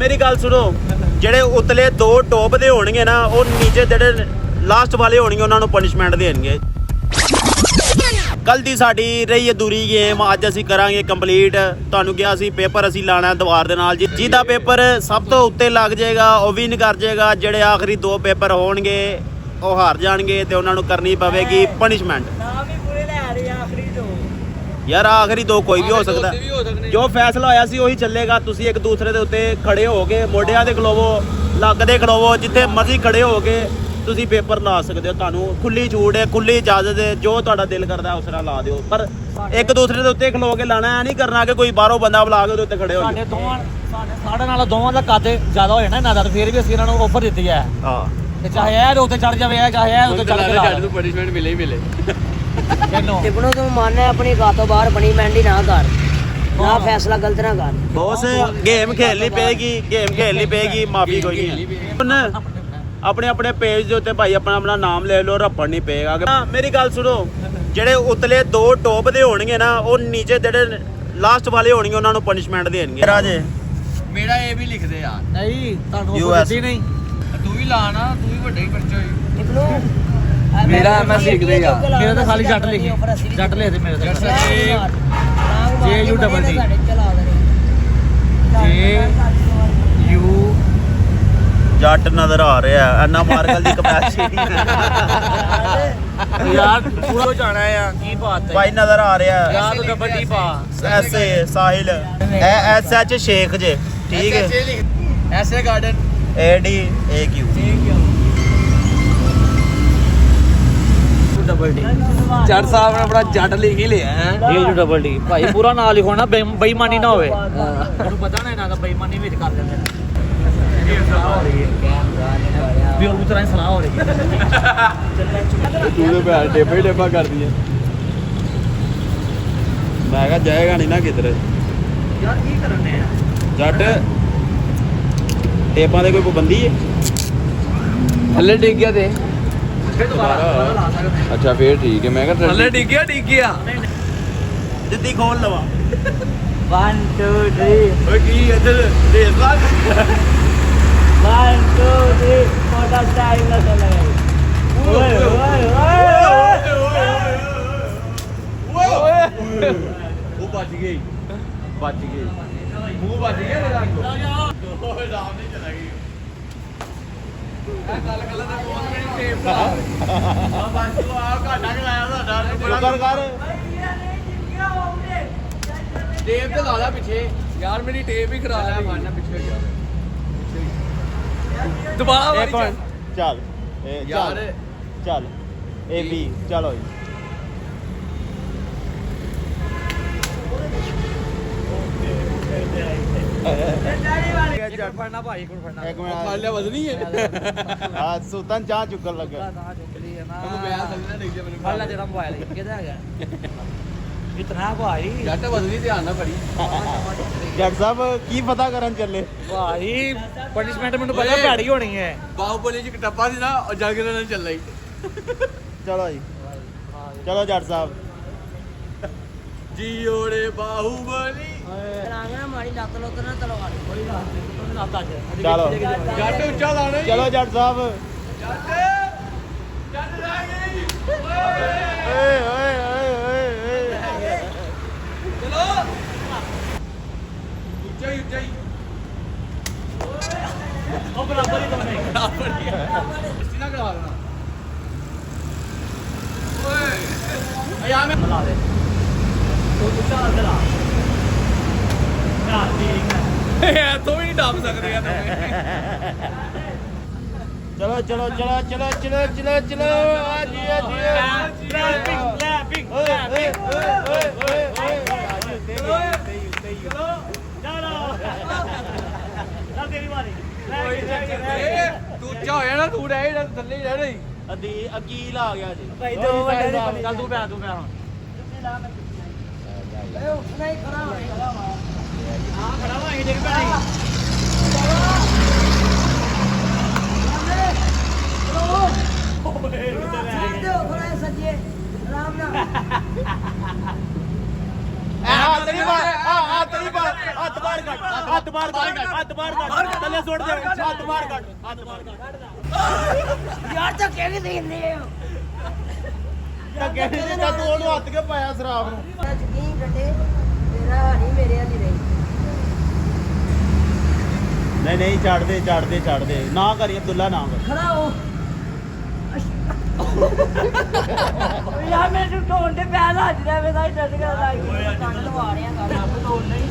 मेरी गल सुनो ਜਿਹੜੇ ਉਤਲੇ ਦੋ ਟੋਪ ਦੇ ਹੋਣਗੇ ਨਾ ਉਹ ਨੀਚੇ ਜਿਹੜੇ ਲਾਸਟ ਵਾਲੇ ਹੋਣਗੇ ਉਹਨਾਂ ਨੂੰ ਪਨਿਸ਼ਮੈਂਟ ਦੇਣਗੇ। ਕੱਲ ਦੀ ਸਾਡੀ ਰਹੀ ਅਧੂਰੀ ਗੇਮ ਅੱਜ ਅਸੀਂ ਕਰਾਂਗੇ ਕੰਪਲੀਟ। ਤੁਹਾਨੂੰ ਕਿਹਾ ਸੀ ਪੇਪਰ ਅਸੀਂ ਲਾਣਾ ਦੀਵਾਰ ਦੇ ਨਾਲ, ਜਿਹਦਾ ਪੇਪਰ ਸਭ ਤੋਂ ਉੱਤੇ ਲੱਗ ਜਾਏਗਾ ਉਹ ਵਿਨ ਕਰ ਜਾਏਗਾ। ਜਿਹੜੇ ਆਖਰੀ ਦੋ ਪੇਪਰ ਹੋਣਗੇ ਉਹ ਹਾਰ ਜਾਣਗੇ ਤੇ ਉਹਨਾਂ ਨੂੰ ਕਰਨੀ ਪਵੇਗੀ ਪਨਿਸ਼ਮੈਂਟ। ਯਾਰ ਆਖਰੀ ਦੋ ਕੋਈ ਵੀ ਹੋ ਸਕਦਾ, ਜੋ ਫੈਸਲਾ ਹੋਇਆ ਸੀ ਉਹੀ ਚੱਲੇਗਾ। ਤੁਸੀਂ ਇੱਕ ਦੂਸਰੇ ਦੇ ਉੱਤੇ ਖੜੇ ਹੋ ਕੇ ਮੋਢਿਆਂ ਦੇ ਖਲੋਵੋ, ਲੱਕ ਦੇ ਖਲੋਵੋ, ਜਿੱਥੇ ਮਰਜ਼ੀ ਖੜੇ ਹੋ ਕੇ ਤੁਸੀਂ ਪੇਪਰ ਲਾ ਸਕਦੇ ਹੋ। ਤੁਹਾਨੂੰ ਖੁੱਲੀ ਛੂਟ ਹੈ, ਖੁੱਲੀ ਇਜਾਜ਼ਤ ਹੈ, ਜੋ ਤੁਹਾਡਾ ਦਿਲ ਕਰਦਾ ਉਸ ਤਰ੍ਹਾਂ ਲਾ ਦਿਓ। ਪਰ ਇੱਕ ਦੂਸਰੇ ਦੇ ਉੱਤੇ ਖਲੋ ਕੇ ਲਾਣਾ, ਨਹੀਂ ਕਰਨਾ ਕਿ ਕੋਈ ਬਾਹਰੋਂ ਬੰਦਾ ਬੁਲਾ ਕੇ ਉਹਦੇ ਉੱਤੇ ਖੜੇ ਹੋ ਜਾਓ। ਸਾਡੇ ਨਾਲ ਦੋਵਾਂ ਦਾ ਕੱਦ ਜ਼ਿਆਦਾ ਹੋ ਜਾਣਾ ਇਹਨਾਂ ਦਾ, ਫਿਰ ਵੀ ਅਸੀਂ ਇਹਨਾਂ ਨੂੰ ਆਫਰ ਦਿੱਤੀ ਹੈ। ਹਾਂ ਤੇ ਚਾਹੇ ਇਹ ਉੱਤੇ ਚੜ ਜਾਵੇ, ਚਾਹੇ ਇਹ ਉੱਤੇ ਚੜ ਕੇ ਜੱਜ ਨੂੰ ਪਨਿਸ਼ਮੈਂਟ ਮਿਲੇ ਹੀ ਮਿਲੇ। ਟਿਪਣੋ ਤੂੰ ਮੰਨ ਆਪਣੀ ਗਾਤੋਂ ਬਾਹਰ ਬਣੀ ਮੈਂਡੀ ਨਾ ਕਰ, ਨਾ ਫੈਸਲਾ ਗਲਤ ਨਾ ਕਰ। ਬੌਸ ਗੇਮ ਖੇਲਣੀ ਪਏਗੀ, ਗੇਮ ਖੇਲਣੀ ਪਏਗੀ, ਮਾਫੀ ਕੋਈ ਨਹੀਂ। ਆਪਣੇ ਆਪਣੇ ਪੇਜ ਦੇ ਉੱਤੇ ਭਾਈ ਆਪਣਾ ਨਾਮ ਲੈ ਲਓ, ਰੱਪਣ ਨਹੀਂ ਪਏਗਾ। ਮੇਰੀ ਗੱਲ ਸੁਣੋ, ਜਿਹੜੇ ਉਤਲੇ ਦੋ ਟੋਪ ਦੇ ਹੋਣਗੇ ਨਾ ਉਹ ਨੀਚੇ ਜਿਹੜੇ ਲਾਸਟ ਵਾਲੇ ਹੋਣਗੇ ਉਹਨਾਂ ਨੂੰ ਪਨਿਸ਼ਮੈਂਟ ਦੇਣਗੇ। ਰਾਜੇ ਮੇਰਾ ਇਹ ਵੀ ਲਿਖਦੇ ਯਾਰ। ਨਹੀਂ ਤੁਹਾਨੂੰ ਦਿੱਤੀ ਨਹੀਂ, ਤੂੰ ਵੀ ਲਾ ਨਾ, ਤੂੰ ਵੀ ਵੱਡੇ ਹੀ ਬੱਚਾ ਹੋਈ। ਟਿਪਣੋ ਮੇਰਾ ਮੈਂ ਲਿਖਦੇ ਯਾਰ। ਮੇਰਾ ਤਾਂ ਖਾਲੀ ਜੱਟ ਲਿਖੀ, ਜੱਟ ਲਿਖ ਦੇ ਮੇਰੇ ਤਾਂ। JUDD JU ਜੱਟ ਨਜ਼ਰ ਆ ਰਿਹਾ, ਐਨਾ ਮਾਰਕਲ ਦੀ ਕਪੈਸਿਟੀ ਯਾਰ ਪੂਰਾ ਜਾਣਾ ਆ। ਕੀ ਬਾਤ ਹੈ ਭਾਈ ਨਜ਼ਰ ਆ ਰਿਹਾ। ਯਾਰ ਡਬਲ ਟੀ ਪਾ ਐਸੇ ਸਾਹਿਲ SH ਸ਼ੇਖ ਜੇ, ਠੀਕ ਹੈ। ਐਸੇ ਗਾਰਡਨ ADAQ ਡਬਲ ਟੀ ਜੱਟ ਸਾਹਿਬ ਨੇ ਆਪਣਾ ਜੱਟ ਲਿਖ ਹੀ ਲਿਆ ਹੈ। JUDD ਭਾਈ ਪੂਰਾ ਨਾਂ ਲਿਖੋ ਨਾ, ਬੇਈਮਾਨੀ ਨਾ ਹੋਵੇ। ਤੁਹਾਨੂੰ ਪਤਾ ਨਾ ਇਹਨਾਂ ਦਾ ਬੇਈਮਾਨੀ ਵਿੱਚ ਕਰ ਦਿੰਦੇ ਨੇ। ਵੀ ਉਹ ਤਰ੍ਹਾਂ ਸਲਾਹ ਹੋ ਰਹੀ ਹੈ। ਤੂੰ ਤੇ ਭੈਣ ਟੇਪਾ ਹੀ ਟੇਪਾ ਕਰਦੀ ਹੈ। ਮੈਂ ਕਿਹਾ ਜਾਏਗਾ ਨਹੀਂ ਨਾ ਕਿਧਰ। ਯਾਰ ਕੀ ਕਰਨੇ ਆ ਜੱਟ ਟੇਪਾਂ ਦੇ ਕੋਈ ਪਾਬੰਦੀ ਹੈ? ਥੱਲੇ ਡਿੱਗ ਗਿਆ ਤੇ ਫਿਰ ਦੁਬਾਰਾ ਲਾ ਸਕਦੇ। ਅੱਛਾ ਫੇਰ ਠੀਕ ਹੈ। ਮੈਂ ਕਿਹਾ ਥੱਲੇ ਡਿੱਗ ਗਿਆ। ਜਿੱਦੀ ਖੋਲ ਲਵਾ। 1 2 3 ਓਏ ਕੀ ਇੱਧਰ ਦੇਖ ਲਾ। 1 2 3 ਫੋਟੋ ਸਟਾਈਲ ਨਾ ਚੱਲ ਰਹੀ। ਓਏ ਓਏ ਓਏ ਉਹ ਵੱਜ ਗਈ ਮੂੰਹ ਵੱਜ ਗਿਆ ਤੇਰਾ। ਓਏ ਰਾਮ ਨਹੀਂ ਚਲਾ ਗਈ। ਇਹ ਗੱਲ ਦਾ ਬਹੁਤ ਬੜੀ ਟੇਪ ਆ ਬਸ ਤੂੰ ਆ ਘਾਟਾ ਕਰਾਇਆ ਤੁਹਾਡਾ। ਕਰ ਟੇਪ ਤੇ ਲਾ ਲੈ ਪਿੱਛੇ ਯਾਰ, ਮੇਰੀ ਟੇਪ ਹੀ ਖਰਾਬ ਹੈ। ਮਾਰਨਾ ਪਿੱਛੇ ਗਿਆ ਦੁਬਾਰਾ ਇੱਕ ਮਿੰਟ ਚੱਲ ਯਾਰ। ਚੱਲ AB ਚਲੋ ਜੀ। ਜੱਟ ਫੜਨਾ ਭਾਈ ਕੋਲ ਫੜਨਾ। ਇੱਕ ਫੜ ਲਿਆ ਵਜ਼ਨੀ ਹੈ। ਆ ਸੁਲਤਾਨ ਚਾਹ ਚੁੱਕਣ ਲੱਗਾ। ਤਾਂ ਚੁੱਕਲੀ ਹੈ ਨਾ। ਤੂੰ ਬਿਆਨ ਥੱਲੇ ਨਾ ਡਿੱਗ ਜਾ ਮੈਨੂੰ। ਫੜ ਲੈ ਤੇਰਾ ਮੋਬਾਈਲ ਕਿਹਦਾ ਹੈਗਾ? ਇਤਨਾ ਭਾਈ ਜੱਟ ਵਜ਼ਨੀ ਧਿਆਨ ਨਾਲ ਫੜੀ। ਜੱਟ ਸਾਹਿਬ ਕੀ ਪਤਾ ਕਰਨ ਚੱਲੇ? ਭਾਈ ਪਨਿਸ਼ਮੈਂਟ ਮੈਨੂੰ ਪਤਾ ਭੈੜੀ ਹੋਣੀ ਹੈ। ਬਾਹੂਬਲੀ ਚ ਟੱਪਾ ਸੀ ਨਾ, ਉਹ ਜਲ ਕੇ ਨਾਲ ਚੱਲਾ ਹੀ। ਚਲੋ ਜੀ, ਚਲੋ ਜੱਟ ਸਾਹਿਬ। ਜੀ ਓੜੇ ਬਾਹੂਬਲੀ। ਰਾਂਗਣਾ ਮਾੜੀ ਲੱਤ ਲੁੱਤ ਨਾ ਤਲਵਾਰ। ਚਲੋ ਜੱਟ ਉੱਚਾ ਲਾਣਾ ਹੀ। ਚਲੋ ਜੱਟ ਸਾਹਿਬ। ਜੱਟ ਰਹਿ ਗਈ। ਓਏ ਓਏ ਓਏ ਓਏ ਚਲੋ ਉੱਚਾ ਹੀ। ਉਹ ਬਰਾਬਰ ਹੀ ਦੋਨੇ। ਇਸ ਨਾ ਕਰਾ ਦੇਣਾ। ਓਏ ਆ ਮੈਂ ਲਾ ਦੇ ਤੂੰ ਉੱਚਾ ਲਾ ਦੇ ਲਾ। ਯਾਰ ਠੀਕ ਹੈ। ਤੂੰ ਵੀ ਨਹੀਂ ਡਾਬ ਸਕਦੇ ਆ ਚਲੋ ਚਲੋ ਚਲੋ ਚਲੋ ਚਲੋ ਚਲੋ ਚਲੋ ਆਜੀ ਆਜੀ। ਲੈਪਿੰਗ ਓਏ ਓਏ ਓਏ ਓਏ ਓਏ ਚੱਲ ਤੇਰੀ ਵਾਰੀ। ਤੂੰ ਉੱਚਾ ਹੋਇਆ ਨਾ, ਤੂੰ ਰਹਿ ਥੱਲੇ ਹੀ ਰਹਿ ਰਹੀ। ਅਦੀ ਅਕੀਲ ਆ ਗਿਆ ਜੀ। ਭਾਈ ਦੋ ਵੱਡੇ ਦੀ ਚੱਲ ਤੂੰ ਪਿਆ ਹੁਣ। ਨਹੀਂ ਖੜਾ ਹੋਏਗਾ। ਹਾਂ ਖੜਾ ਵਾ ਇਹ ਦੇਖ ਪੈਣੀ। ਸਿੱਧੇ ਹੋ ਥੋੜਾ ਸੱਜੇ ਆਰਾਮ ਨਾਲ। ਹੱਥ ਨਹੀਂ ਮਾਰ, ਹੱਥ ਨਹੀਂ ਮਾਰ, ਹੱਥ ਬਾਹਰ ਕੱਢ, ਹੱਥ ਬਾਹਰ ਕੱਢ ਹੱਥ ਬਾਹਰ ਕੱਢ ਥੱਲੇ ਸੁੱਟ ਦੇ ਹੱਥ ਬਾਹਰ ਕੱਢ ਯਾਰ ਤਾਂ ਕਿਹੜੀ ਦਿੰਦੇ ਹੋ ਤਾਂ ਕਹਿੰਦੇ ਨੇ ਤਾਂ ਤੂੰ ਉਹਨੂੰ ਹੱਥ ਕੇ ਪਾਇਆ ਸ਼ਰਾਬ ਨੂੰ ਯਕੀਨ ਡੱਡੇ ਤੇਰਾ ਨਹੀਂ ਮੇਰੇ ਵਾਲੀ ਰਹੀ ਨਹੀਂ ਛੱਡ ਦੇ ਨਾ ਕਰੀ ਅਬਦੁੱਲਾ ਨਾ ਕਰ ਖੜਾ ਹੋ ਯਾਰ ਮੈਨੂੰ ਢੋਣ ਦੇ ਪੈਰ ਹੱਜ ਰਿਹਾ ਵੇ ਤਾਂ ਡੱਡ ਗਿਆ ਲਾਈ ਕੰਨ ਲਵਾ ਰਿਆ ਕਰ ਆਪ ਢੋਣ ਨਹੀਂ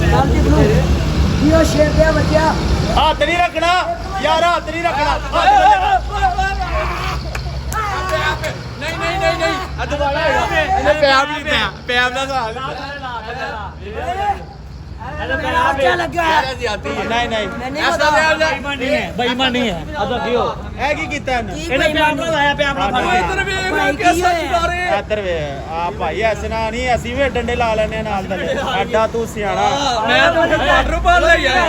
ਚੱਲ ਜੀ ਬਲੂ ਇਹ ਸ਼ੇਰ ਦੇ ਬੱਚਾ ਹੱਥ ਨਹੀਂ ਰੱਖਣਾ ਯਾਰ ਹੱਥ ਨਹੀਂ ਰੱਖਣਾ ਨਹੀਂ ਅੱਜ ਵਾਲਾ ਹੈਗਾ ਇਹਨੇ ਪਿਆਰ ਨਹੀਂ ਪਿਆਰ ਦਾ ਸਹਾਲ क्या लग गया ਨਹੀਂ मैंने ਐਸਾ बताया ਬੇਈਮਾਨ ਨਹੀਂ ਹੈ ਅਦਾ ਕਿਉਂ ਇਹ ਕੀ ਕੀਤਾ ਇਹਨੇ ਇਹਨੇ ਪਿਆਰ ਨਾਲ ਆਇਆ ਪਿਆਰ ਨਾਲ ਫੜ ਕੇ ਇੱਧਰ ਵੇਖ ਮੈਂ ਕਿਹਦਾ ਚੁਕਾਰੇ ਇੱਧਰ ਵੇ ਆ ਭਾਈ ਐਸੇ ਨਾ ਨਹੀਂ ਅਸੀਂ ਵੀ ਡੰਡੇ ਲਾ ਲੈਨੇ ਨਾਲ ਥੱਲੇ ਐਡਾ ਤੂੰ ਸਿਆਣਾ ਮੈਂ ਤਾਂ ਵਾਟਰ ਪਾਰ ਲੈ ਆਇਆ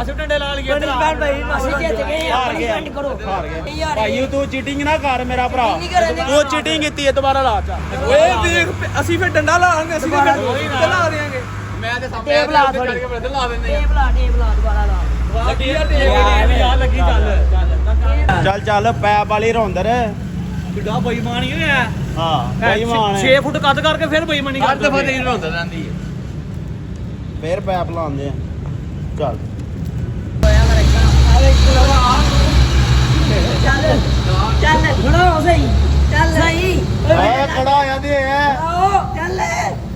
ਅਸੀਂ ਡੰਡੇ ਲਾ ਲਈਏ ਇੱਧਰ भाई ਅਸੀਂ ਜਿੱਤ ਗਏ ਹਾਰ ਆਪਣੀ ਗਿਆ ਫੈਂਡ ਕਰੋ ਹਾਰ ਗਿਆ ਯਾਰ ਭਾਈ ਤੂੰ ਚੀਟਿੰਗ ਨਾ ਕਰ ਮੇਰਾ ਭਰਾ ਨਹੀਂ ਕਰਨ ਦੇ। ਤੂੰ ਚੀਟਿੰਗ ਕੀਤੀ ਹੈ ਦੁਬਾਰਾ ਲਾ ਚਾ ਓਏ ਦੇਖ ਅਸੀਂ ਫਿਰ ਡੰਡਾ ਲਾਵਾਂਗੇ ਅਸੀਂ ਵੀ ਫਿਰ ਚਲਾ ਦੇਾਂਗੇ ਮੈਂ ਤੇ ਸਾਹਮਣੇ ਟੇਪ ਲਾ ਚੜ ਕੇ ਬਰਦਰ ਲਾ ਦਿੰਦੇ ਆ ਟੇਪ ਲਾ ਦੁਬਾਰਾ ਲਾ ਲੱਗੀ ਆ ਐਵੇਂ ਆ ਲੱਗੀ ਚੱਲ ਚੱਲ ਪੈਪ ਵਾਲੀ ਰੌਂਦਰ ਕਿੱਡਾ ਬੇਈਮਾਨ ਹੀ ਹੋਇਆ ਹਾਂ ਬੇਈਮਾਨ 6 ਫੁੱਟ ਕੱਦ ਕਰਕੇ ਫਿਰ ਬੇਈਮਾਨੀ ਹਰ ਦਫਾ ਤੇ ਹੁੰਦਾ ਰਹਿੰਦੀ ਹੈ ਫੇਰ ਪੈਪ ਲਾਉਂਦੇ ਆ ਚੱਲ ਚੱਲ ਖੜਾ ਹੋ ਸਹੀ ਚੱਲ ਸਹੀ ਐ ਖੜਾ ਆ ਦੇ ਐ ਚੱਲ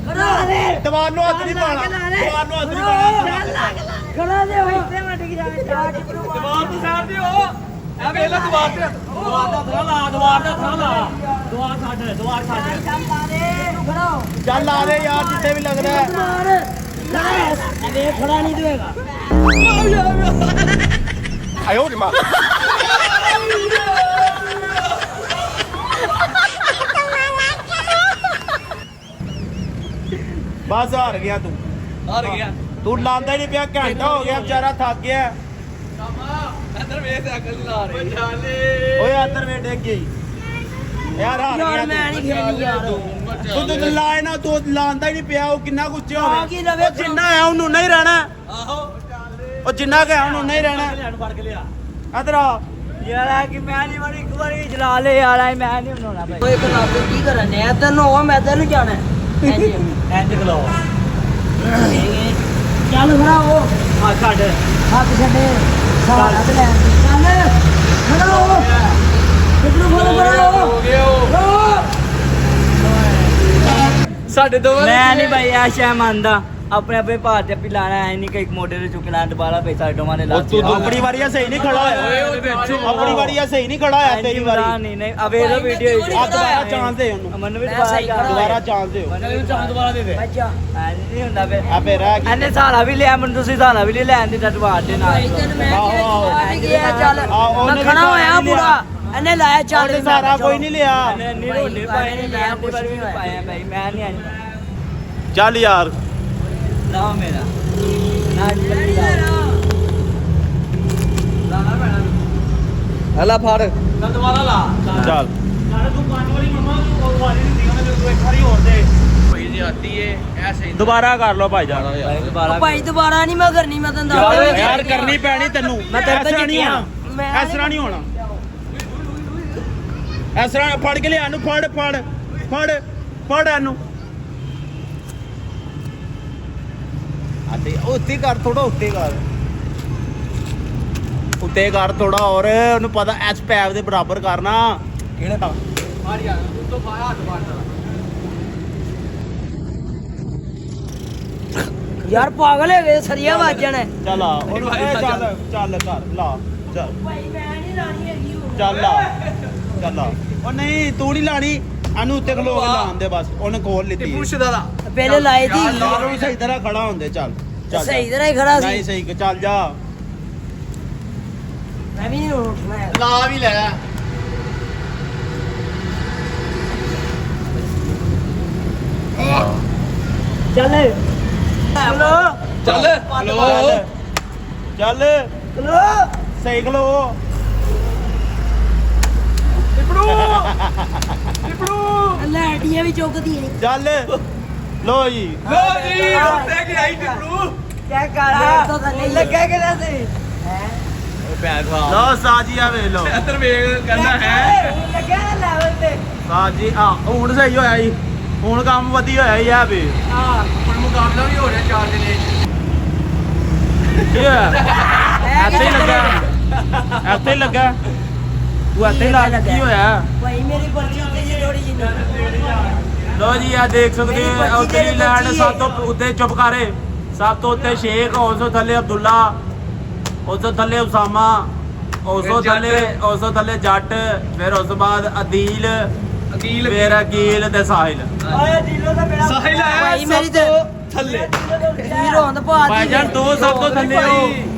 ਖੜਾ ਦੇ ਦੀਵਾਰ ਨੂੰ ਹੱਥ ਨਹੀਂ ਪਾਣਾ ਦੀਵਾਰ ਨੂੰ ਹੱਥ ਨਹੀਂ ਪਾਣਾ ਖੜਾ ਦੇ ਹੋਈ ਤੇ ਮੈਂ ਡਿੱਗ ਜਾਵੇ ਚਾਹ ਦੀਵਾਰ ਦੀ ਸਾਈਡ ਤੇ ਹੋ ਐ ਵੇਖ ਲੈ ਦੀਵਾਰ ਤੇ ਦੁਆਰ ਦਾ ਥਰਾ ਲਾ ਦੁਆਰ ਛੱਡ ਚੱਲ ਲਾ ਦੇ ਤੂੰ ਖੜਾ ਹੋ ਚੱਲ ਲਾ ਦੇ ਯਾਰ ਜਿੱਥੇ ਵੀ ਲੱਗਦਾ ਹੈ ਮਾਰ ਅਰੇ ਖੜਾ ਨਹੀਂ ਦੇਗਾ ਆਇਓ ਜੀ ਮਾਂ ਬਸ ਹਾਰ ਗਿਆ ਤੂੰ ਹਾਰ ਗਿਆ ਤੂੰ ਲਾਂਦਾ ਹੀ ਨਹੀਂ ਪਿਆ ਘੰਟਾ ਹੋ ਗਿਆ ਵਿਚਾਰਾ ਥੱਕ ਗਿਆ ਅੰਦਰ ਵੇਖ ਤੇ ਅਕਲ ਲਾ ਰਹੀ ਚਾਲੇ ਓਏ ਅੰਦਰ ਵੇ ਡਿੱਗ ਗਈ ਯਾਰ ਹਾਰ ਯਾਰ ਗਿਆ ਮੈਂ ਨਹੀਂ ਖੇਡਣੀ ਯਾਰ ਤੂੰ ਲਾਏ ਨਾ ਤੂੰ ਲਾਂਦਾ ਹੀ ਨਹੀਂ ਪਿਆ ਉਹ ਕਿੰਨਾ ਗੁੱਸੇ ਆ ਹੋਵੇ ਕੀ ਲਵੇ ਉਹ ਜਿੰਨਾ ਹੈ ਉਹਨੂੰ ਨਹੀਂ ਰਹਿਣਾ ਆਹੋ ਉਹ ਜਿੰਨਾ ਕਿ ਉਹਨੂੰ ਨਹੀਂ ਰਹਿਣਾ ਲੈਣ ਫੜ ਕੇ ਲਿਆ ਇਧਰ ਆ ਯਾਰ ਕਿ ਮੈਂ ਨਹੀਂ ਵਾਰੀ ਇੱਕ ਵਾਰੀ ਚਲਾ ਲੈ ਯਾਰ ਮੈਂ ਨਹੀਂ ਬਣਾਉਣਾ ਭਾਈ ਓਏ ਕਲਾਸ ਕੀ ਕਰਨੇ ਆ ਤੈਨੂੰ ਉਹ ਮੈਂ ਤੈਨੂੰ ਜਾਣਾ ਇੰਜ ਖਲੋ ਚੱਲ ਖੜਾ ਹੋ ਆ ਛੱਡ ਹੱਥ ਛੱਡੇ ਸਾਰਾ ਤੇ ਲੈ ਚੱਲ ਖੜਾ ਹੋ ਕਿਧਰੋਂ ਫੋਨ ਕਰੋ ਹੋ ਗਿਆ ਸਾਡੇ ਦੋ ਮੈਂ ਨਹੀਂ ਭਾਈ ਆਸ਼ਾ ਮੰਨਦਾ ਆਪਣੇ ਆਪਣੇ ਭਾਰ ਤੇ ਪਿਲਾਣਾ ਹੈ ਨਹੀਂ ਕਿ ਇੱਕ ਮੋਢੇ ਤੇ ਚੁੱਕਣਾ ਦੁਬਾਰਾ ਪੈਸਾ ਡੋਮਾਨੇ ਲਾ ਆਪਣੀ ਵਾਰੀ ਸਹੀ ਨਹੀਂ ਖੜਾ ਹੋਇਆ ਆਪਣੀ ਵਾਰੀ ਸਹੀ ਨਹੀਂ ਖੜਾ ਹੋਇਆ ਤੇਰੀ ਵਾਰੀ ਨਹੀਂ ਨਹੀਂ ਅਵੇ ਇਹਦਾ ਵੀਡੀਓ ਆ ਦੁਬਾਰਾ ਚਾਂਸ ਦੇ ਉਹਨੂੰ ਮੈਨੂੰ ਵੀ ਮੈਂ ਸਹੀ ਖੜਾ ਦੁਬਾਰਾ ਚਾਂਸ ਦਿਓ ਮੈਨੂੰ ਵੀ ਚਾਂਸ ਦੁਬਾਰਾ ਦੇ ਦੇ ਅੱਛਾ ਨਹੀਂ ਹੁੰਦਾ ਫਿਰ ਆ ਫੇਰ ਆ ਕੀ ਇਹਨੇ ਸਹਾਰਾ ਵੀ ਲਿਆ ਮੈਨੂੰ ਤੁਸੀਂ ਸਹਾਰਾ ਵੀ ਲੈਣ ਦੀ ਟਟਵਾਰ ਦੇ ਨਾਲ ਤੈਨੂੰ ਮੈਂ ਆਹੋ, ਆਹੋ। ਕਿਹਾ ਚੱਲ ਆਹੋ, ਉਹਨੇ ਮੈਂ ਖੜਾ ਵੀ ਹੋਇਆ ਨਹੀਂ ਪੂਰਾ ਇਹਨੇ ਲਾਇਆ ਚੱਲ ਉਹਨੇ ਸਾਰਾ ਕੋਈ ਨਹੀਂ ਲਿਆ ਨਹੀਂ ਰੋਡੇ ਪਾਏ ਨੇ ਮੈਂ ਕੁਝ ਵੀ ਨਹੀਂ ਪਾਇਆ ਭਾਈ ਮੈਂ ਨਹੀਂ ਆਇਆ ਚੱਲ ਯਾਰ ਨਾ ਮੇਰਾ ਨਾ ਜੀ ਹਲਾ ਫੜ ਨਾ ਦੁਬਾਰਾ ਲਾ ਚੱਲ ਨਾਲੇ ਤੂੰ ਕੰਨ ਵਾਲੀ ਮਮਾ ਉਹ ਵਾਲੀ ਨਹੀਂ ਦਿਖਾਉਣਾ ਤੂੰ ਇੱਕ ਵਾਰੀ ਹੋਰ ਦੇ ਭਾਈ ਜੀ ਆਤੀ ਏ ਐਸੇ ਦੁਬਾਰਾ ਕਰ ਲਓ ਭਾਈ ਜਾਨ ਭਾਈ ਦੁਬਾਰਾ ਭਾਈ ਦੁਬਾਰਾ ਨਹੀਂ ਮੈਂ ਕਰਨੀ ਮੈਂ ਤੈਨੂੰ ਯਾਰ ਦੱਸਦਾ ਯਾਰ ਕਰਨੀ ਪੈਣੀ ਤੈਨੂੰ ਮੈਂ ਤੇਰੇ ਤੇ ਇਸ ਤਰ੍ਹਾਂ ਨਹੀਂ ਜਿੱਤਿਆ। ਹੋਣਾ ਇਸ ਤਰ੍ਹਾਂ ਨਹੀਂ ਹੋਣਾ ਇਸ ਤਰ੍ਹਾਂ ਫੜ ਕੇ ਲਿਆ ਇਹਨੂੰ ਫੜ ਇਹਨੂੰ ਅਤੇ ਉੱਤੇ ਕਰ ਥੋੜਾ ਉੱਤੇ ਕਰ ਥੋੜਾ ਹੋਰ ਉਹਨੂੰ ਪਤਾ ਐਸ ਪੈਪ ਦੇ ਬਰਾਬਰ ਕਰਨਾ ਕਿਹੜੇ ਮਾਰ ਯਾਰ ਤੂੰ ਤੋਂ ਪਾਇਆ ਹੱਥ ਮਾਰਦਾ ਯਾਰ ਪਾਗਲ ਹੈਗੇ ਸਰੀਆ ਵੱਜਣ ਚੱਲ ਆ ਉਹਨੂੰ ਇਹ ਚੱਲ ਕਰ ਲਾ ਚੱਲ ਭਾਈ ਮੈਂ ਨਹੀਂ ਲਾਣੀ ਹੈਗੀ ਹੁਣ ਚੱਲ ਆ ਉਹ ਨਹੀਂ ਤੂੰ ਨਹੀਂ ਲਾਣੀ ਇਹਨੂੰ ਉੱਤੇ ਖਲੋ ਕੇ ਲਾਉਣ ਦੇ ਬਸ ਉਹਨੇ ਖੋਲ ਲਿੱਤੀ ਟਿੱਪੂ ਸ਼ਦਾਰਾ ਪਹਿਲੇ ਲਾਏ ਦੀ ਯਾਰ ਸਹੀ ਤਰ੍ਹਾਂ ਖੜਾ ਹੁੰਦੇ ਚੱਲ ਸਹੀ ਤਰ੍ਹਾਂ ਹੀ ਖੜਾ ਨਹੀਂ ਸੀ ਸਹੀ ਚੱਲ ਜਾ ਮੈਂ ਵੀ ਨਹੀਂ ਉੱਠਣਾ ਹੈ। ਲਾ ਵੀ ਲੈ ਚੱਲ ਚੱਲ ਹਲੋ ਚੱਲ ਸਹੀ ਖਲੋ ਟਿੱਪੜੂ ਟਿੱਪੜੂ ਲੈ ਹੱਡੀਆਂ ਵੀ ਚੁੱਕਦੀ ਹੈ ਚੱਲ ਲੋ ਜੀ ਉੱਤੇ ਕੀ ਆਈ ਟਿਪੜੂ ਚੈੱਕ ਕਰ ਲੱਗਾ ਕਿ ਨਹੀਂ ਲੋ ਸਾਜੀ ਆ ਵੇ ਲੋ ਇੱਧਰ ਵੇਖ ਕਹਿੰਦਾ ਹੈ ਲੱਗਾ ਲੈਵਲ ਤੇ ਸਾਜੀ ਆ ਹੁਣ ਸਹੀ ਹੋਇਆ ਜੀ ਹੁਣ ਕੰਮ ਵਧੀਆ ਹੋਇਆ ਜੀ ਆ ਵੇ ਹੁਣ ਮੁਕਾਬਲਾ ਵੀ ਹੋ ਰਿਹਾ 4 ਦਿਨੇ ਕੀ ਹੋਇਆ ਇੱਥੇ ਹੀ ਲੱਗਾ ਇੱਥੇ ਹੀ ਲੱਗਾ ਤੂੰ ਇੱਥੇ ਹੀ ਲਾ ਕੀ ਹੋਇਆ ਭਾਈ ਮੇਰੀ ਪਰਚੀ ਉੱਤੇ ਜੀ ਥੋੜੀ ਜਿਹੀ ਲੋ ਜੀ ਆ ਦੇਖ ਸਕਦੇ ਹੋ ਉਤਲੀ ਲੈਂਡ ਸਭ ਤੋਂ ਉੱਤੇ ਚੁਪਕਾਰੇ ਸਭ ਤੋਂ ਉੱਤੇ ਸ਼ੇਖ ਉਸ ਤੋਂ ਥੱਲੇ ਅਬਦੁੱਲਾ ਉਸ ਤੋਂ ਥੱਲੇ ਉਸਾਮਾ ਉਸ ਤੋਂ ਥੱਲੇ ਜੱਟ ਫਿਰ ਉਸ ਤੋਂ ਬਾਅਦ ਅਦੀਲ ਅਕੀਲ ਫਿਰ ਅਕੀਲ ਤੇ ਸਾਹਿਲ ਓਏ ਦਿਲੋਂ ਦਾ ਮੇਰਾ ਸਾਹਿਲ ਹੈ ਭਾਈ ਮੇਰੀ ਤੇ ਥੱਲੇ ਹੀਰੋ ਹੁੰਦਾ ਭਾਜੀ ਭਾਈਜਾਨ ਦੋ ਸਭ ਤੋਂ ਥੱਲੇ ਹੋ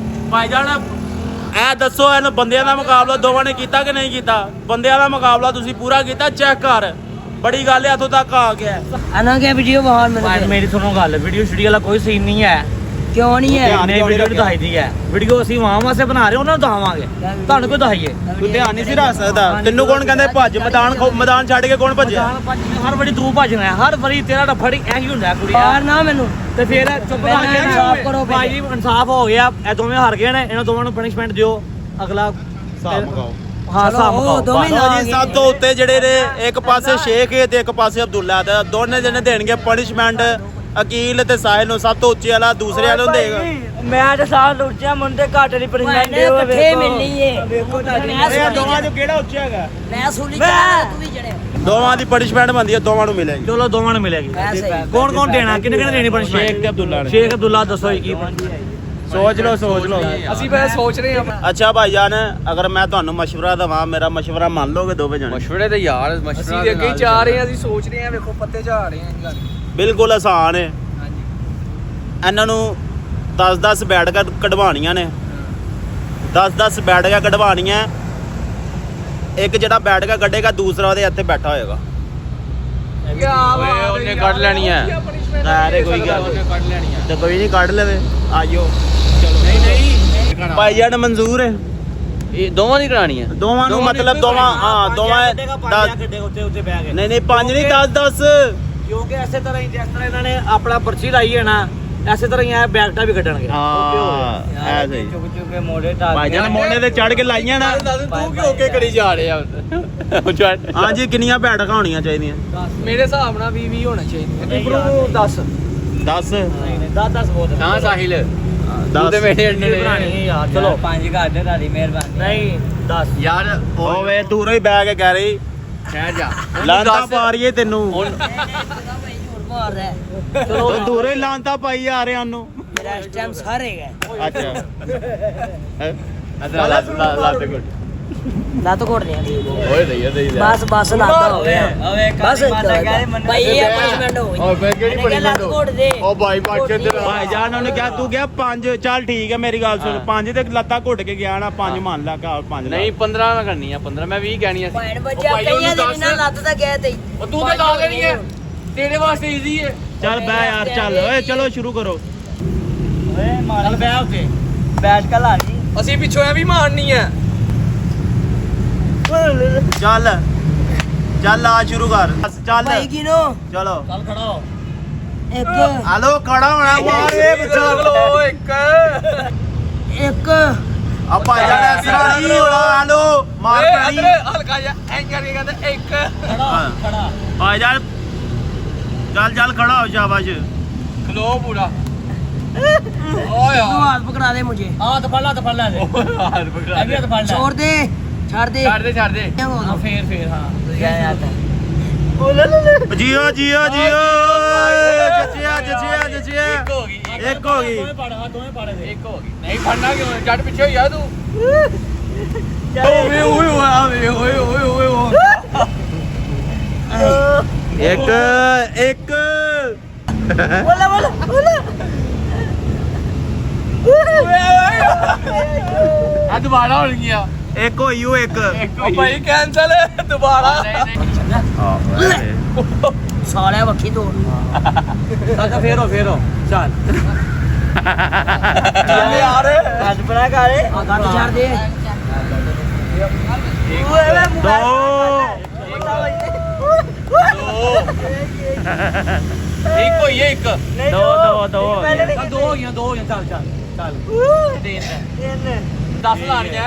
ਭਾਈਜਾਨ ਇਹ ਦੱਸੋ ਇਹਨੂੰ ਬੰਦਿਆਂ ਦਾ ਮੁਕਾਬਲਾ ਦੋਵਾਂ ਨੇ ਕੀਤਾ ਕਿ ਨਹੀਂ ਕੀਤਾ ਬੰਦਿਆਂ ਦਾ ਮੁਕਾਬਲਾ ਤੁਸੀਂ ਪੂਰਾ ਕੀਤਾ ਚੈੱਕ ਕਰ ਬੜੀ ਗੱਲ ਹੈ ਇੱਥੋਂ ਤੱਕ ਆ ਗਿਆ ਅਨਾ ਕੇ ਵੀਡੀਓ ਬਾਹਰ ਮੈਨੂੰ ਮੇਰੀ ਤੁਹਾਨੂੰ ਗੱਲ ਵੀਡੀਓ ਸ਼ੂਟਿੰਗ ਵਾਲਾ ਕੋਈ ਸੀਨ ਨਹੀਂ ਹੈ ਕਿਉਂ ਨਹੀਂ ਹੈ ਧਿਆਨ ਨਹੀਂ ਵੀਡੀਓ ਦਿਖਾਈ ਦੀ ਹੈ ਵੀਡੀਓ ਅਸੀਂ ਵਾਂ ਵਾਸਤੇ ਬਣਾ ਰਹੇ ਉਹਨਾਂ ਨੂੰ ਦਿਖਾਵਾਂਗੇ ਤੁਹਾਨੂੰ ਕੋਈ ਦਿਖਾਈਏ ਤੂੰ ਧਿਆਨ ਨਹੀਂ ਸੀ ਰੱਖ ਸਕਦਾ ਤੈਨੂੰ ਕੌਣ ਕਹਿੰਦੇ ਭੱਜ ਮੈਦਾਨ ਛੱਡ ਕੇ ਕੌਣ ਭੱਜਿਆ ਹਰ ਵਾਰੀ ਤੂੰ ਭੱਜਣਾ ਹੈ ਹਰ ਵਾਰੀ ਤੇਰਾ ਡੱਫੜ ਇਹੀ ਹੁੰਦਾ ਹੈ ਕੁੜੀ ਬਾਹਰ ਨਾ ਮੈਨੂੰ ਤੇ ਫਿਰ ਚੁੱਪ ਪਹਿਲਾਂ ਕਰਕੇ ਇਨਸਾਫ਼ ਕਰੋ ਭਾਈ ਜੀ ਇਨਸਾਫ ਹੋ ਗਿਆ ਇਹ ਦੋਵੇਂ ਹਾਰ ਗਏ ਨੇ ਇਹਨਾਂ ਦੋਵਾਂ ਨੂੰ ਪਨਿਸ਼ਮੈਂਟ ਦਿਓ ਅਗਲਾ ਹਿਸਾਬ ਮੁਕਾਓ ਹਾਂ ਚਲੋ, ਹਿਸਾਬ ਉਹ ਮੁਕਾਓ ਦੋਵੇਂ ਬਸ। ਲਓ ਜੀ ਸਭ ਤੋਂ ਉੱਤੇ ਜਿਹੜੇ ਨੇ ਇੱਕ ਪਾਸੇ ਸ਼ੇਖ ਹੈ ਤੇ ਇੱਕ ਪਾਸੇ ਅਬਦੁੱਲਾ ਤੇ ਦੋਨੇ ਜਣੇ ਦੇਣਗੇ ਪਨਿਸ਼ਮੈਂਟ ਅਕੀਲ ਤੇ ਸਾਹਿਲ ਨੂੰ ਸਭ ਤੋਂ ਉੱਚੇ ਵਾਲਾ ਦੂਸਰੇ ਵਾਲੇ ਨੂੰ ਦੇਗਾ ਮੈਂ ਤਾਂ ਸਾਲ ਉੱਚਾ ਮੁੰਡੇ ਘੱਟ ਨਹੀਂ ਮੈਨੇ ਇਕੱਠੇ ਮਿਲਣੀ ਏ ਵੇਖੋ ਇਹ ਦੋਵਾਂ ਚੋਂ ਕਿਹੜਾ ਉੱਚਾ ਹੈਗਾ ਮੈਂ ਸੂਲੀ ਚੜਾ ਤੂੰ ਵੀ ਜੜੇ ਦੋਵਾਂ ਦੀ ਪਨਿਸ਼ਮੈਂਟ ਬਣਦੀ ਹੈ ਦੋਵਾਂ ਨੂੰ ਮਿਲੇਗੀ ਚਲੋ ਦੋਵਾਂ ਨੂੰ ਮਿਲੇਗੀ ਮੈਂ ਸਹੀ ਕੌਣ ਕੌਣ ਦੇਣਾ ਕਿਹਨੇ ਕਿਹਨੇ ਦੇਣੀ ਪਨਿਸ਼ਮੈਂਟ ਸ਼ੇਖ ਤੇ ਅਬਦੁੱਲਾ ਨੇ ਸ਼ੇਖ ਅਬਦੁੱਲਾ ਦੱਸੋ ਕੀ ਸੋਚ ਲਓ ਅਸੀਂ ਪਹਿਲਾਂ ਸੋਚ ਰਹੇ ਹਾਂ ਅੱਛਾ ਭਾਈਜਾਨ ਅਗਰ ਮੈਂ ਤੁਹਾਨੂੰ ਮਸ਼ਵਰਾ ਦਵਾਂ ਮੇਰਾ ਮਸ਼ਵਰਾ ਮੰਨ ਲੋਗੇ ਦੋਵੇਂ ਜਣੇ ਮਸ਼ਵਰੇ ਤੇ ਯਾਰ ਅਸੀਂ ਅੱਗੇ ਹੀ ਜਾ ਰਹੇ ਹਾਂ ਅਸੀਂ ਸੋਚ ਰਹੇ ਹਾਂ ਵੇਖੋ ਪੱਤੇ ਝਾੜ ਰਹੇ ਹਾਂ ਬਿਲਕੁਲ ਆਸਾਨ ਹੈ ਹਾਂਜੀ ਇਹਨਾਂ ਨੂੰ 10-10 ਬੈਠਕਾਂ ਕਢਵਾਉਣੀਆਂ ਨੇ 10-10 ਬੈਠਕਾਂ ਕਢਵਾਉਣੀਆਂ ਇੱਕ ਜਿਹੜਾ ਬੈਠਕਾ ਕੱਢੇਗਾ ਦੂਸਰਾ ਉਹਦੇ ਇੱਥੇ ਬੈਠਾ ਹੋਏਗਾ ਓਏ ਉਹਨੇ ਕੱਢ ਲੈਣੀ ਹੈ ਅਰੇ ਕੋਈ ਗੱਲ ਉਹਨੇ ਕੱਢ ਲੈਣੀ ਹੈ ਤੇ ਕੋਈ ਨਹੀਂ ਕੱਢ ਲਵੇ ਆਜੋ ਨਹੀਂ ਨਹੀਂ ਭਾਈਜਾਨ ਮਨਜ਼ੂਰ ਹੈ ਇਹ ਦੋਵਾਂ ਦੀ ਕਰਾਣੀ ਹੈ ਦੋਵਾਂ ਨੂੰ ਮਤਲਬ ਦੋਵਾਂ ਗੱਡੇ ਉੱਤੇ ਉੱਤੇ ਬਹਿ ਗਏ ਨਹੀਂ 5 ਨਹੀਂ 10 ਕਿਉਂਕਿ ਐਸੇ ਤਰ੍ਹਾਂ ਹੀ ਜਿਸ ਤਰ੍ਹਾਂ ਇਹਨਾਂ ਨੇ ਆਪਣਾ ਪਰਚੀ ਲਾਈ ਹੈ ਨਾ ਐਸੇ ਤਰ੍ਹਾਂ ਹੀ ਇਹ ਬੈਗਟਾ ਵੀ ਕੱਢਣਗੇ ਹਾਂ ਐ ਸਹੀ ਚੁੱਕ ਚੁੱਕ ਕੇ ਮੋਢੇ ਢਾ ਭਾਈਜਾਨ ਮੋਢੇ ਤੇ ਚੜ ਕੇ ਲਾਈਆਂ ਨਾ ਤੂੰ ਕਿਉਂ ਕੇ ਕਰੀ ਜਾ ਰਿਹਾ ਹਾਂਜੀ ਕਿੰਨੀਆਂ ਬੈਠਕਾਂ ਹੋਣੀਆਂ ਚਾਹੀਦੀਆਂ ਮੇਰੇ ਹਿਸਾਬ ਨਾਲ 20 ਹੋਣਾ ਚਾਹੀਦਾ ਇਬਰੂ 10 10 ਨਹੀਂ 10 ਬਹੁਤ ਨਾ ਸਾਹਿਲ 10 ਤੇ ਮੇਰੇ ਅੰਡੇ ਬਣਾਣੀ ਹੈ ਯਾਰ ਚਲੋ 5 ਘਰ ਦੇ ਤੁਹਾਡੀ ਮਿਹਰਬਾਨੀ ਨਹੀਂ 10 ਯਾਰ ਓਏ ਦੂਰੋਂ ਹੀ ਬਹਿ ਕੇ ਕਹਿ ਰਹੀ ਠਹਿਰ ਜਾ ਲਾਂਤਾ ਪਾ ਰਹੀ ਏ ਤੈਨੂੰ ਮਾਰ ਰਿਹਾ ਚਲੋ ਦੂਰੋਂ ਹੀ ਲਾਂਤਾ ਪਾਈ ਆ ਰਹੇ ਉਹਨੂੰ ਮੇਰਾ ਇਸ ਟਾਈਮ ਸਾਰੇ ਗਏ ਅੱਛਾ ਲਾ ਤੇ ਗੁੱਟ ਲੱਤ ਘੋੜ ਨਹੀਂ ਓਏ ਦਈ ਬਸ ਲੱਤ ਹੋ ਗਿਆ ਬਸ ਭਾਈ ਇਹ ਪਨਿਸ਼ਮੈਂਟ ਹੋ ਓਏ ਬਈ ਕਿਹੜੀ ਬੜੀ ਲੱਤ ਘੋੜ ਦੇ ਓ ਭਾਈ ਬਾਚੇ ਤੇ ਭਾਈਜਾਨ ਉਹਨੇ ਕਿਹਾ ਤੂੰ ਗਿਆ 5 ਚੱਲ ਠੀਕ ਹੈ ਮੇਰੀ ਗੱਲ ਸੁਣ 5 ਤੇ ਲੱਤਾਂ ਘੁੱਟ ਕੇ ਗਿਆ ਨਾ 5 ਮੰਨ ਲਾ ਕਾ 5 ਨਹੀਂ 15 ਮੈਂ ਕਰਨੀ ਆ 15 ਮੈਂ 20 ਕਹਿਣੀ ਆ ਭੈਣ ਬੱਚਾ ਕਈਆਂ ਦੇ ਬਿਨਾਂ ਲੱਤ ਤਾਂ ਗਿਆ ਤੇ ਉਹ ਤੂੰ ਤਾਂ ਲਾ ਲੈਣੀ ਹੈ ਤੇਰੇ ਵਾਸਤੇ ਈਜ਼ੀ ਹੈ ਚੱਲ ਬੈ ਯਾਰ ਚੱਲ ਓਏ ਚਲੋ ਸ਼ੁਰੂ ਕਰੋ ਓਏ ਮਾਰ ਬੈ ਉੱਤੇ ਬੈਠ ਕੇ ਲਾ ਲਈ ਅਸੀਂ ਪਿੱਛੋਂ ਐ ਵੀ ਮਾਰਨੀ ਹੈ ਚੱਲ ਚੱਲ ਆ ਸ਼ੁਰੂ ਕਰ ਬਸ ਚੱਲ ਭਾਈ ਕਿਨੋ ਚਲੋ ਚੱਲ ਖੜਾ ਹੋ ਇੱਕ ਹਲੋ ਖੜਾ ਹੋਣਾ ਮਾਰ ਏ ਬੱਚਾ ਚਲੋ ਇੱਕ ਇੱਕ ਆ ਭਾਈਜਾਨ ਇਸ ਤਰ੍ਹਾਂ ਨਹੀਂ ਹੋਣਾ ਹਲੋ ਮਾਰ ਪੈਣੀ ਹਲਕਾ ਜਿਹਾ ਐਂ ਕਰਕੇ ਕਹਿੰਦਾ ਇੱਕ ਖੜਾ ਭਾਈਜਾਨ ਚੱਲ ਖੜਾ ਹੋ ਸ਼ਾਬਾਸ਼ ਖਲੋ ਪੂਰਾ ਓਏ ਤੂੰ ਹੱਥ ਪਕੜਾ ਦੇ ਮੁਝੇ ਹੱਥ ਫੜ ਲੈ ਹਾਲ ਪਕੜਾ ਇਹ ਵੀ ਹੱਥ ਫੜ ਲੈ ਛੋੜ ਦੇ ਛੱਡ ਦੇ ਛੱਡ ਦੇ ਹਾਂ ਫੇਰ ਹਾਂ ਜੀਓ ਜੱਜਿਆ ਇੱਕ ਹੋ ਗਈ ਇੱਕ ਹੋ ਗਈ ਦੋਵੇਂ ਪੜ ਹਾਂ ਦੋਵੇਂ ਪੜੇ ਦੇ ਇੱਕ ਹੋ ਗਈ ਨਹੀਂ ਫੜਨਾ ਕਿਉਂ ਜੱਟ ਪਿੱਛੇ ਹੋਈ ਆ ਤੂੰ ਓਏ ਓਏ ਓਏ ਓਏ ਓਏ ਓਏ ਇੱਕ ਬੋਲਾ ਆ ਦੁਬਾਰਾ ਹੋ ਗਿਆ ਇੱਕ ਹੋਈ ਉਹ ਇੱਕ ਓ ਭਾਈ ਕੈਨਸਲ ਦੁਬਾਰਾ ਸਾਲਿਆ ਵੱਖੀ ਤੋੜ ਕਾਕਾ ਫੇਰ ਹੋ ਚੱਲ ਚੱਲ ਯਾਰ ਹੱਥ ਬਣਾ ਕਾਲੇ ਗੱਟ ਛੱਡ ਦੇ ਦੋ ਇੱਕ ਹੋਈ ਹੈ ਇੱਕ ਦੋ ਦੋ ਹੋ ਗਈਆਂ ਚੱਲ ਤਿੰਨ 10 ਲਾਣੀਆਂ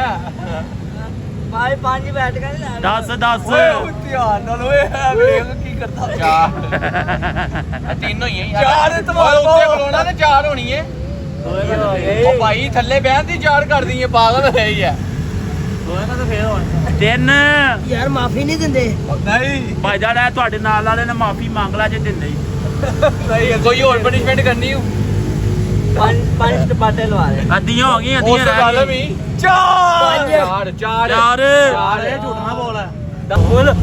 ਭਾਈ 5 ਬੈਠ ਕੇ 10 10 ਧਿਆਨ ਨਾਲ ਓਏ ਵੇਖ ਕੀ ਕਰਦਾ ਚਾਰ ਤਿੰਨ ਹੋਈਆਂ ਚਾਰ ਤਮਾਲ ਉੱਤੇ ਖਲੋਣਾ ਤੇ ਚਾਰ ਹੋਣੀ ਏ ਉਹ ਭਾਈ ਥੱਲੇ ਬਹਿਣ ਦੀ ਚਾਰ ਕਰਦੀ ਏ ਪਾਗਲ ਹੈ ਹੀ ਆ ਹੋਏਗਾ ਤਾਂ ਫੇਰ ਹੋਣਾ 3 ਯਾਰ ਮਾਫੀ ਨਹੀਂ ਦਿੰਦੇ ਨਹੀਂ ਭਾਈ ਜਾਨ ਇਹ ਤੁਹਾਡੇ ਨਾਲ ਵਾਲੇ ਨੇ ਮਾਫੀ ਮੰਗ ਲਾ ਜੇ ਦਿੰਦੇ ਹੀ ਨਹੀਂ ਕੋਈ ਹੋਰ ਪਨਿਸ਼ਮੈਂਟ ਕਰਨੀ ਹੂੰ 5 ਟਪਾਟੇ ਲਵਾ ਦੇ ਅੱਧੀਆਂ ਹੋ ਗਈਆਂ ਉਸ ਅੱਧੀਆਂ ਰਹਿ ਗੱਲ ਗਈਆਂ ਵੀ ਚਾਰ ਚਾਰ ਚਾਰ ਇਹ ਝੂਠ ਨਾ ਬੋਲ ਬੋਲ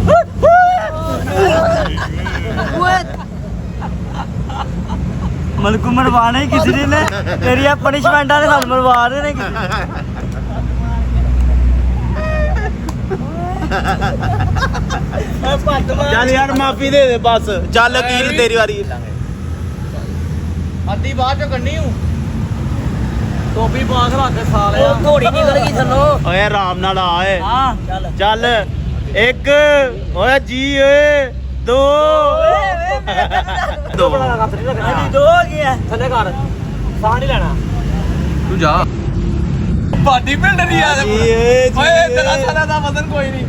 ਮਲਕੂ ਮਰਵਾਣਾ ਹੀ ਕਿਸੇ ਨੇ ਤੇਰੀਆਂ ਪਨਿਸ਼ਮੈਂਟਾਂ ਨੇ ਸਾਨੂੰ ਮਰਵਾ ਰਹੇ ਨੇ ਕਿਸੇ ਚੱਲ ਯਾਰ ਮਾਫੀ ਦੇ ਦੇ ਬਸ ਚੱਲ ਅਕੀਲ ਤੇਰੀ ਵਾਰੀ ਅੱਧੀ ਬਾਅਦ ਚੋਂ ਕਰਨੀ ਹੂੰ ਟੋਪੀ ਪਾ ਕੇ ਰੱਖ ਸਾਲਿਆ ਉਹ ਘੋੜੀ ਨਿਕਲ ਗਈ ਥੱਲੋਂ ਓਏ ਆਰਾਮ ਨਾਲ ਆ ਓਏ ਹਾਂ ਚੱਲ ਚੱਲ 1 ਓਏ ਜੀ ਓਏ 2 2 ਅਜੀ ਦੋ ਹੋ ਗਿਆ ਥੱਲੇ ਕਰ ਸਾਹ ਨਹੀਂ ਲੈਣਾ ਤੂੰ ਜਾ ਬਾਡੀ ਬਿਲਡਰ ਹੀ ਆ ਓਏ ਤੇਰਾ ਸਾਰਾ ਦਾ ਵਜ਼ਨ ਕੋਈ ਨਹੀਂ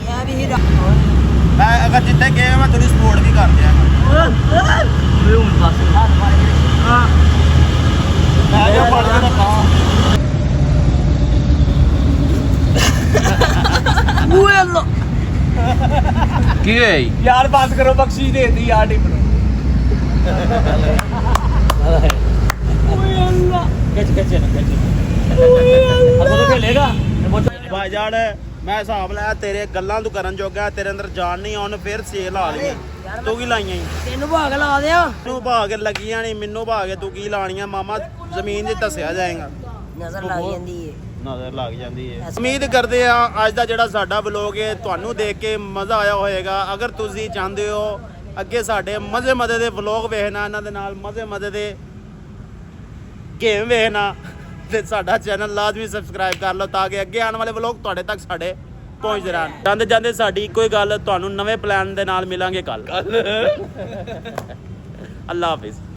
ਯਾਰ ਇਹ ਮੈਂ ਅਗਰ ਜਿੱਤੇ ਗਏ ਮੈਂ ਤੇਰੀ ਸਪੋਰਟ ਵੀ ਕਰ ਦਿਆਂਗਾ ਓਏ ਹੁਣ ਬਸ ਹਾਂ ਮੈਂ ਜੋ ਪੜ ਕੇ ਰੱਖਾਂ ਓਏ ਅੱਲਾ ਕੀ ਹੋਇਆ ਯਾਰ ਬਾਤ ਕਰੋ ਬਖਸ਼ੀ ਦੇ ਦੀ ਯਾਰ ਟੀਮ ਨੂੰ ਖਿੱਚ ਅਸਲ ਖੇਲੇਗਾ ਭਾਈ ਜਾਨ ਮੈਂ ਹਿਸਾਬ ਲਾਇਆ ਤੇਰੇ ਗੱਲਾਂ ਤੂੰ ਕਰਨ ਜੋਗਾ ਤੇਰੇ ਅੰਦਰ ਜਾਨ ਨਹੀਂ ਆਉਣ ਫਿਰ 6 ਲਾ ਲਈ ਤੂੰ ਕੀ ਲਾਈਆਂ ਈ ਤੈਨੂੰ ਭਾਗ ਲਾ ਦਿਆਂ ਤੂੰ ਭਾਗ ਲੱਗੀਆਂ ਨਹੀਂ ਮੈਨੂੰ ਭਾਗ ਤੂੰ ਕੀ ਲਾਣੀਆਂ ਮਾਮਾ ਜ਼ਮੀਨ 'ਚ ਦੱਸਿਆ ਜਾਏਗਾ ਨਜ਼ਰ ਲੱਗ ਜਾਂਦੀ ਏ ਨਜ਼ਰ ਲੱਗ ਜਾਂਦੀ ਹੈ ਉਮੀਦ ਕਰਦੇ ਆ ਅੱਜ ਦਾ ਜਿਹੜਾ ਸਾਡਾ ਵਲੋਗ ਹੈ ਤੁਹਾਨੂੰ ਦੇਖ ਕੇ ਮਜ਼ਾ ਆਇਆ ਹੋਵੇਗਾ ਅਗਰ ਤੁਸੀਂ ਚਾਹੁੰਦੇ ਹੋ ਅੱਗੇ ਸਾਡੇ ਮਜ਼ੇ ਦੇ ਵਲੋਗ ਵੇਖਣਾ ਇਹਨਾਂ ਦੇ ਨਾਲ ਮਜ਼ੇ ਦੇ ਗੇਮ ਵੇਖਣਾ ਤੇ ਸਾਡਾ ਚੈਨਲ ਲਾਜ਼ਮੀ ਸਬਸਕ੍ਰਾਈਬ ਕਰ ਲਓ ਤਾਂ ਕਿ ਅੱਗੇ ਆਉਣ ਵਾਲੇ ਵਲੋਗ ਤੁਹਾਡੇ ਤੱਕ ਸਾਡੇ ਪਹੁੰਚਦੇ ਰਹਿਣ ਜਾਂਦੇ ਸਾਡੀ ਇੱਕੋ ਹੀ ਗੱਲ ਤੁਹਾਨੂੰ ਨਵੇਂ ਪਲਾਨ ਦੇ ਨਾਲ ਮਿਲਾਂਗੇ ਕੱਲ ਅੱਲਾ ਹਾਫਿਜ਼